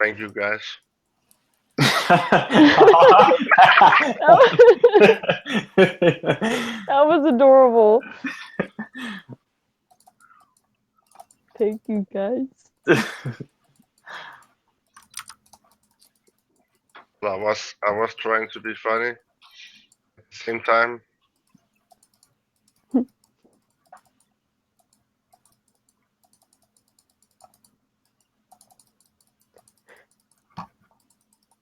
Thank you, guys. That was adorable. Thank you, guys. Well, I was trying to be funny. At the same time,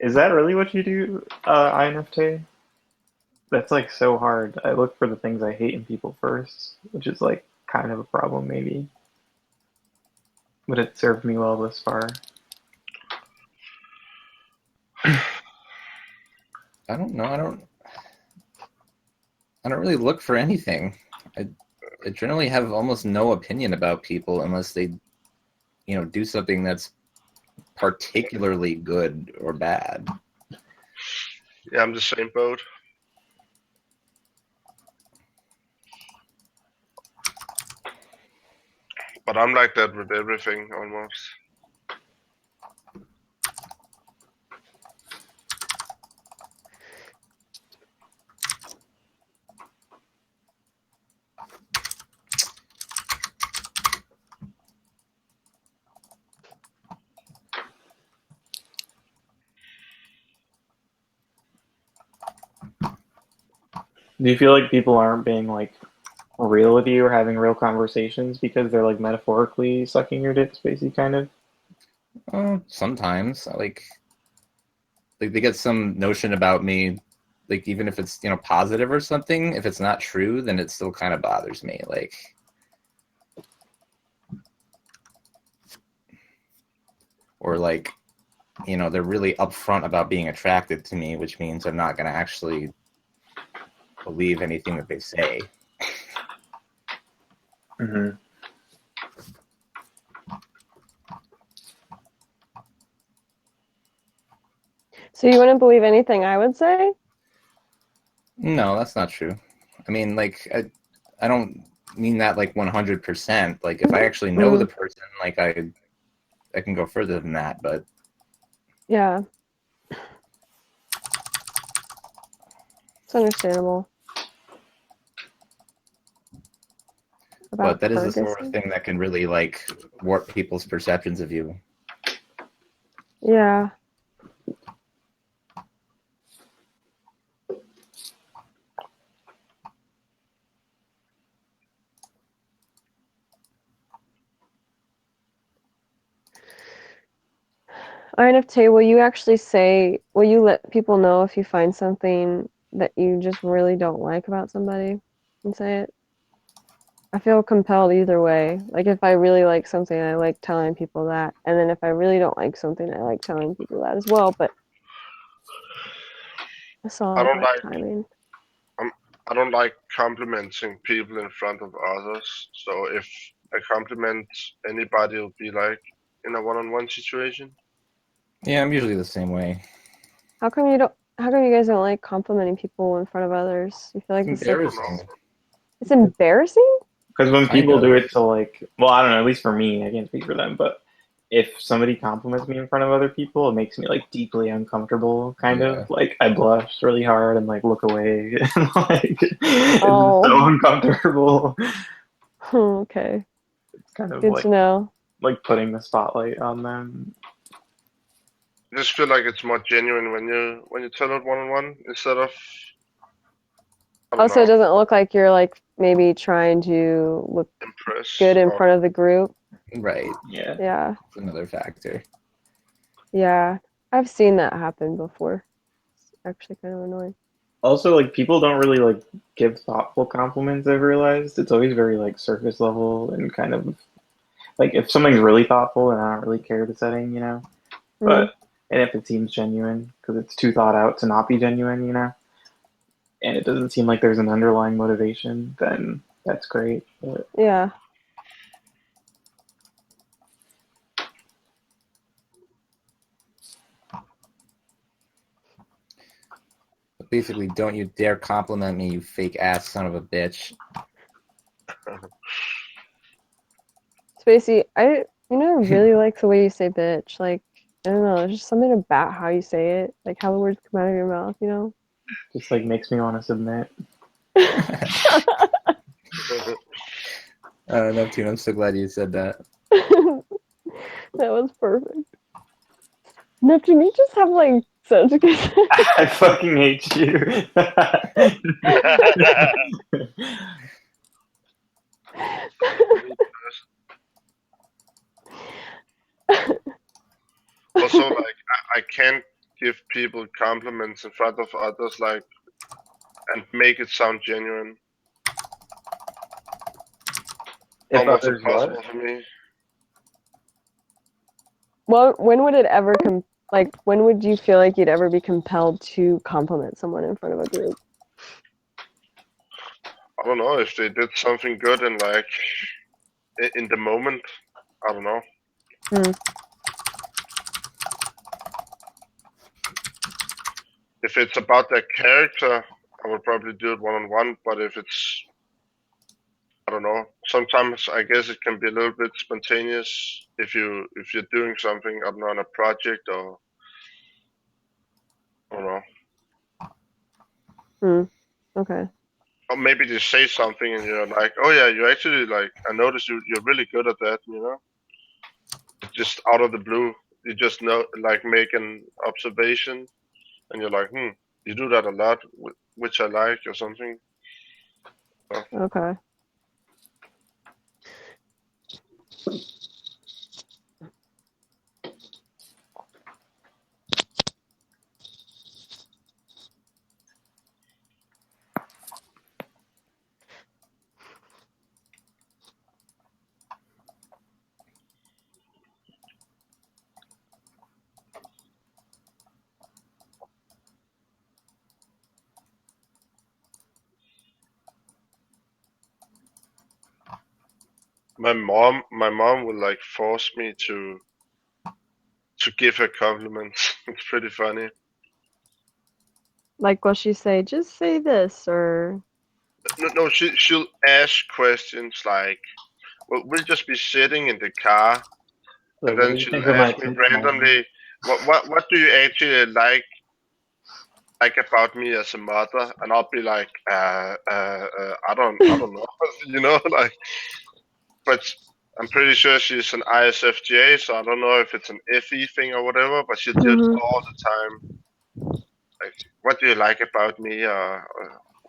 Is that really what you do, INFT? That's like so hard. I look for the things I hate in people first, which is like kind of a problem maybe, but it served me well thus far. I don't know. I don't really look for anything. I generally have almost no opinion about people unless they, do something that's particularly good or bad. yeah, I'm the same boat. But I'm like that with everything almost. Do you feel like people aren't being like real with you or having real conversations because they're like metaphorically sucking your dick, spacey kind of? Sometimes like they get some notion about me, like even if it's positive or something. If it's not true, then it still kind of bothers me. Like, or like, they're really upfront about being attracted to me, which means I'm not going to actually believe anything that they say. Mm-hmm. So you wouldn't believe anything I would say? No, that's not true. I mean, like, I don't mean that like 100%. Like, if I actually know the person, like, I can go further than that. But Yeah. It's understandable. About that is the sort of Ferguson? thing that can really like warp people's perceptions of you. Yeah. INFT, will you let people know if you find something that you just really don't like about somebody and say it? I feel compelled either way. Like if I really like something, I like telling people that. And then if I really don't like something, I like telling people that as well. But it's I all don't about like timing. I'm, I don't like complimenting people in front of others. So if I compliment anybody, it'll be like in a one-on-one situation. Yeah, I'm usually the same way. How come you guys don't like complimenting people in front of others? You feel It's like it's I like don't know. embarrassing, it's embarrassing? Because when kind people of. do it to like, well, I don't know, at least for me, I can't speak for them, but if somebody compliments me in front of other people, it makes me like deeply uncomfortable, kind Yeah. of. Like I blush really hard and like look away and like it's so Oh, uncomfortable. okay. It's kind of Good to like know. putting the spotlight on them. I just feel like it's more genuine when you tell it one-on-one instead of I don't Also, it know, doesn't look like you're like maybe trying to look impress good in or front of the group. Right. Yeah. Yeah. It's another factor. Yeah. I've seen that happen before. It's actually kind of annoying. Also, like people don't really like give thoughtful compliments. I've realized it's always very like surface level and kind of like if something's really thoughtful, then I don't really care the setting, you know. Mm, But and if it seems genuine, because it's too thought out to not be genuine, you know, and it doesn't seem like there's an underlying motivation, then that's great. But yeah. But basically, don't you dare compliment me, you fake ass son of a bitch. Spacey, I really like the way you say bitch. Like I don't know. There's just something about how you say it, like how the words come out of your mouth. You know. Just like makes me want to submit. Neptune, I'm so glad you said that. That was perfect. Neptune, you just have like such a good. I fucking hate you. Also, like I can't give people compliments in front of others, like, and make it sound genuine. If Almost others impossible what? for me. Well, when would it ever like when would you feel like you'd ever be compelled to compliment someone in front of a group? I don't know if they did something good and like in the moment. I don't know. Hmm. If it's about their character, I would probably do it one-on-one. But if it's, I don't know. Sometimes I guess it can be a little bit spontaneous if you're doing something, I don't know, on a project or I don't know. Okay. Or maybe they say something and you're like, oh yeah, you actually like. I noticed you're really good at that. You know, just out of the blue, you just know, like, make an observation and you're like, you do that a lot, which I like or something. Okay. My mom would like force me to give her compliments. It's pretty funny. Like, will she say, just say this, or No, she'll ask questions like, we'll just be sitting in the car, Like, and what then do you she'll think of my ask me teeth, Mom? randomly, what do you actually like about me as a mother? And I'll be like, I don't know, you know, like, but I'm pretty sure she's an ISFJ, so I don't know if it's an FE thing or whatever, but she'll do it Mhm. all the time. Like, what do you like about me, or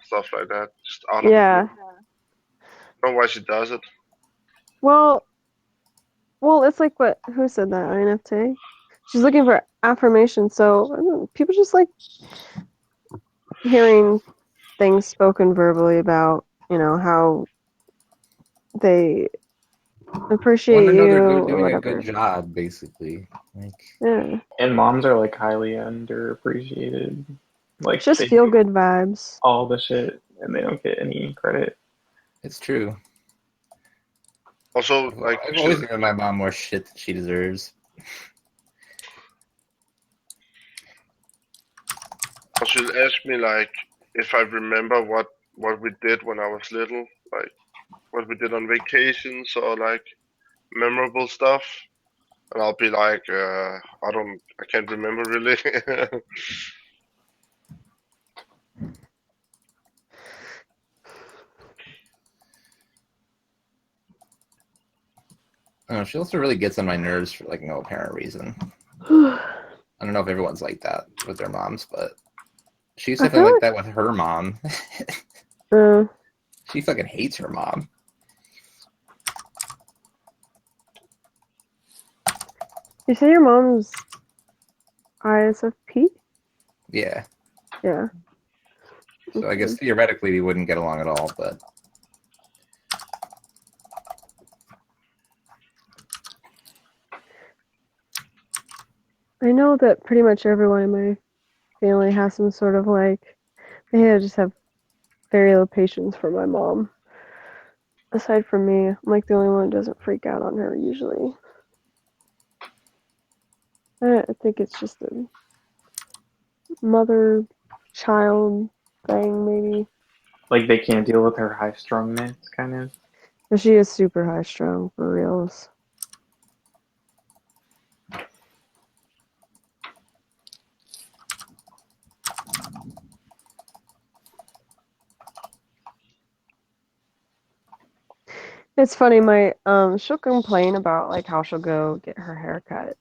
stuff like that, just out of the blue. Yeah. I don't know why she does it. Well, it's like what? Who said that? INFJ. She's looking for affirmation. So I don't know, people just like hearing things spoken verbally about, how they Want appreciate to know you they're or doing a good whatever. job, basically. Like, Yeah. And moms are like highly underappreciated. It's Like just they feel do good vibes. all the shit and they don't get any credit. it's true. Also, like, I've always given my mom more shit than she deserves. she'll ask me like if I remember what we did when I was little, like what we did on vacations or like memorable stuff, and I'll be like, I can't remember really. I don't know, she also really gets on my nerves for like no apparent reason. I I don't know if everyone's like that with their moms, but she's feel definitely like like that with her mom. uh, She fucking hates her mom. you say your mom's ISFP? Yeah. Yeah. So I guess theoretically we wouldn't get along at all, but I know that pretty much everyone in my family has some sort of like, I just have very low patience for my mom. Aside from me, I'm like the only one who doesn't freak out on her usually. I think it's just a mother-child thing, maybe. Like they can't deal with her high strongness, kind of. But she is super high strung, for reals. It's funny, she'll complain about like how she'll go get her hair cut,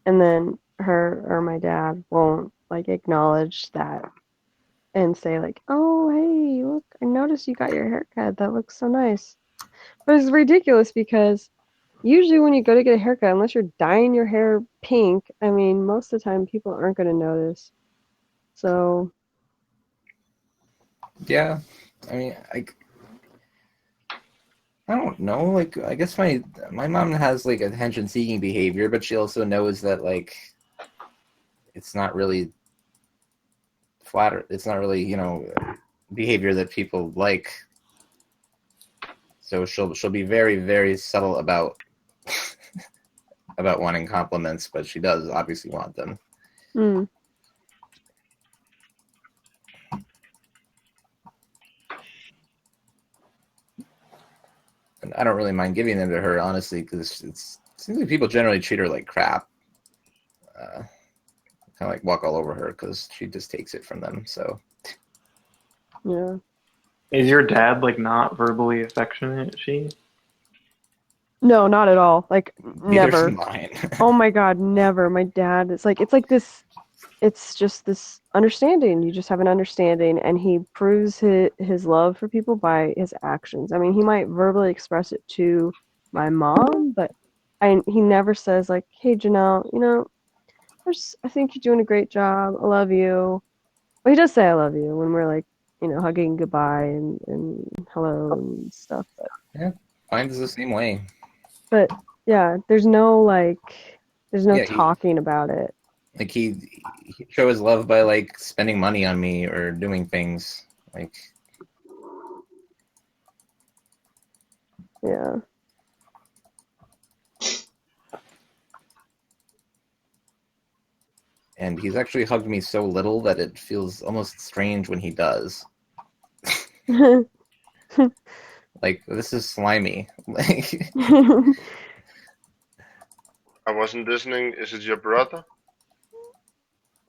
and then her or my dad won't like acknowledge that and say like, "Oh, hey, look, I noticed you got your hair cut. That looks so nice." But it's ridiculous because usually when you go to get a haircut, unless you're dyeing your hair pink, I mean, most of the time people aren't going to notice. So, Yeah, I mean, I don't know. Like, I guess my mom has like attention-seeking behavior, but she also knows that like it's not really It's not really behavior that people like. So she'll be very very subtle about about wanting compliments, but she does obviously want them. mm, And I don't really mind giving them to her, honestly, because it seems like people generally treat her like crap. Kind of like walk all over her because she just takes it from them. So yeah. Is your dad like not verbally affectionate? Is she? No, not at all. Like, neither's never. mine. Oh my God, never. My dad, it's like this, it's just this understanding. You just have an understanding, and he proves his love for people by his actions. I mean, he might verbally express it to my mom, but he never says like, "Hey, Janelle, I think you're doing a great job. I love you." Well, he does say "I love you" when we're like, hugging goodbye and hello and stuff. Mine's the same way. But yeah, there's no Yeah, talking about it. like he show his love by like spending money on me or doing things like. Yeah. And he's actually hugged me so little that it feels almost strange when he does. Like, this is slimy. Like, I wasn't listening. Is it your brother?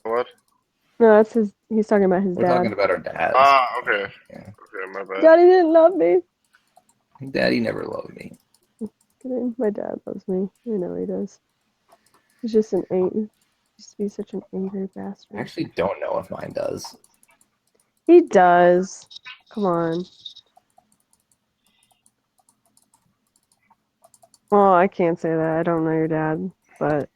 What? No, that's his. He's talking about his we're talking dad. about our dads. Ah, okay. Yeah. Okay, my bad. Daddy didn't love me. Daddy never loved me. Kidding. My dad loves me. I know he does. He's just an angry. Used to be such an angry I bastard. actually don't know if mine does. He does. Come on. Well, I can't say that. I don't know your dad, but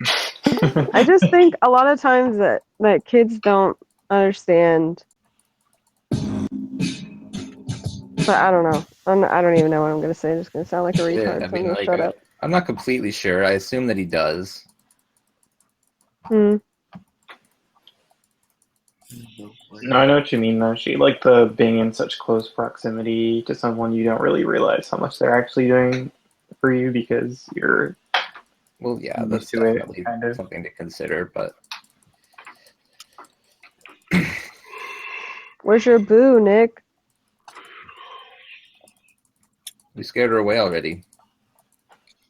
I just think a lot of times that kids don't understand. But I don't know. I don't even know what I'm gonna say. I'm just gonna sound like a Yeah, retard. I So I'm mean, gonna like, shut up. I'm not completely sure. I assume that he does. Hmm. No, I know what you mean though. She like the being in such close proximity to someone you don't really realize how much they're actually doing for you because you're Well, yeah, used that's to it, definitely kind of. something to consider, but Where's your boo, Nick? we scared her away already.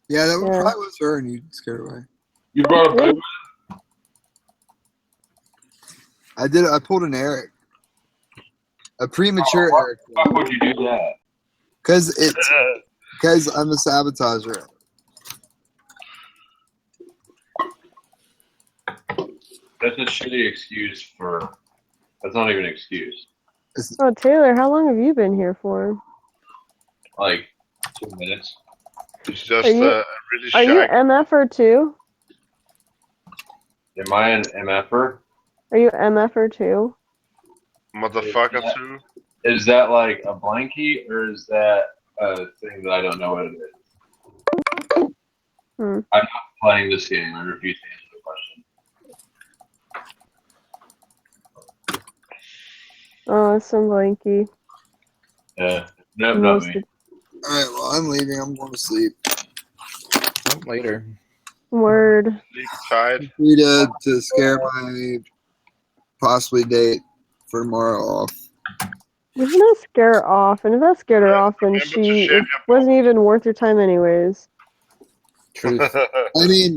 Yeah, that Yeah. probably was her, and you scared her away. You brought a Yeah. boo? I did. I pulled an Eric, a premature Eric, Why would you do that? because I'm a sabotager. That's a shitty excuse for. That's not even an excuse. Oh, Taylor, how long have you been here for? Like 2 minutes. He's just Are you- really Are you shy. MFer too? Am I an MFer? Are you MFer too? Motherfucker too. Is that like a blankie or is that a thing that I don't know what it is? Hmm. I'm not playing this game. I refuse to answer the question. Oh, it's some blankie. No, not me. All right, well, I'm leaving. I'm going to sleep. Later. Word. Leave tied. Free to scare my possibly date for tomorrow off. Did you not scare her off? And if that scared her off, then Remember to shave it wasn't even worth your time anyways. Truth. I mean,